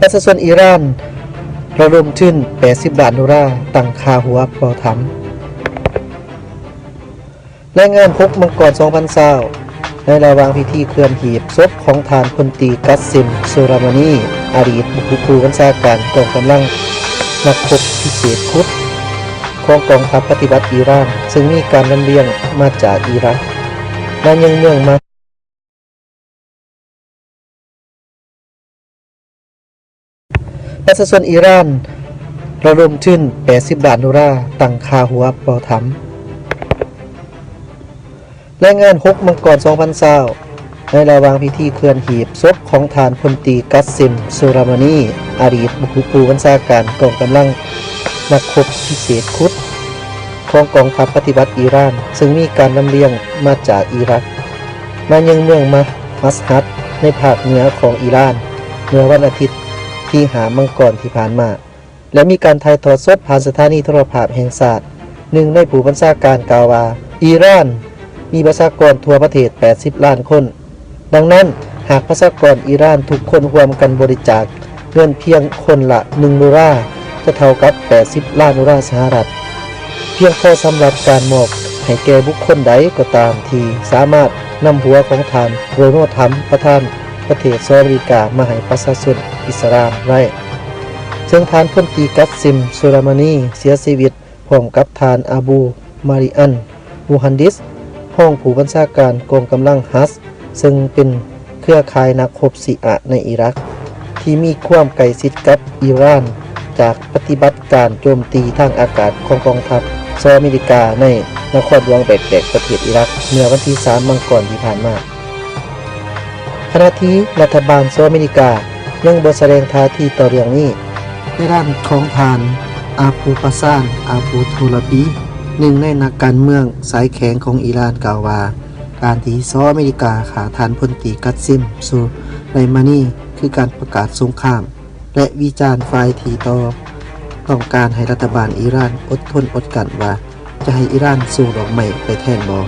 ประชาชนอิหร่านระดมทุน80 ล้านดอลลาร์ตั้งค่าหัวปอถำรายงาน6มังกร2020ในระหว่างพิธีเคลื่อนหีบศพของทานพลตรีกัสซิม ซูรามานีอดีตผู้บัญชาการกองกำลังนักรบพิเศษคุดของกองทัพปฏิบัติอิหร่านซึ่งมีการลำเลียงมาจากอิรักและยังเมืองมาประชาชนอิหร่านระดมทุน80 ล้านดอลลาร์ตั้งค่าหัวปอถำรายงาน6มังกร2020ในระหว่างพิธีเคลื่อนหีบศพของทานพลตรีกัสซิม ซูรามานีอดีตผู้บัญชาการกองกำลังนักรบพิเศษคุดของกองทัพปฏิบัติอิหร่านซึ่งมีการลำเลียงมาจากอิรักมายังเมืองมัสฮัดในภาคเหนือของอิหร่านเมื่อวันอาทิตย์ที่5 มังกรที่ผ่านมาและมีการถ่ายทอดสดผ่านสถานีโทรทัศน์แห่งชาติหนึ่งในผู้บัญชาการกล่าวว่าอิหร่านมีประชากรทั่วประเทศ80 ล้านคนดังนั้นหากประชากรอิหร่านทุกคนร่วมกันบริจาคเงินเพียงคนละ1 ดอลลาร์จะเท่ากับ80 ล้านดอลลาร์สหรัฐเพียงพอสำหรับการมอบให้แก่บุคคลใดก็ตามที่สามารถนำหัวของท่านโรนัลด์ ทรัมป์ประธานประเทศสหรัฐอเมริกามาให้ประชาชนอิสลามไว้ซึ่งทานพลตรีกัสซิม ซูรามานีเสียชีวิตพร้อมกับทานอาบู มาริอัน มูฮันดิสห้องผู้บัญชาการกองกำลังฮัสซึ่งเป็นเครือข่ายนักรบชีอะห์ในอิรักที่มีความใกล้ชิดกับอิหร่านจากปฏิบัติการโจมตีทางอากาศของกองทัพสหรัฐอเมริกาในนครหลวงแบกแดกประเทศอิรักเมื่อวันที่3 มังกรที่ผ่านมาขณะที่รัฐบาลสหรัฐอเมริกายังบ่แสดงท่าทีต่อเรื่องนี้ในด้านของทานอาบูปาซาน อาบูโทลาบีหนึ่งในนักการเมืองสายแข็งของอิหร่านกล่าวว่าการที่สหรัฐอเมริกาฆ่าทานพลตรีกัสซิม ซูไลมานีคือการประกาศสงครามและวิจารณ์ฝ่ายที่ต้องการให้รัฐบาลอิหร่านอดทนอดกลั้นว่าจะให้อิหร่านสู้ดอกไม้ไปแทนบ่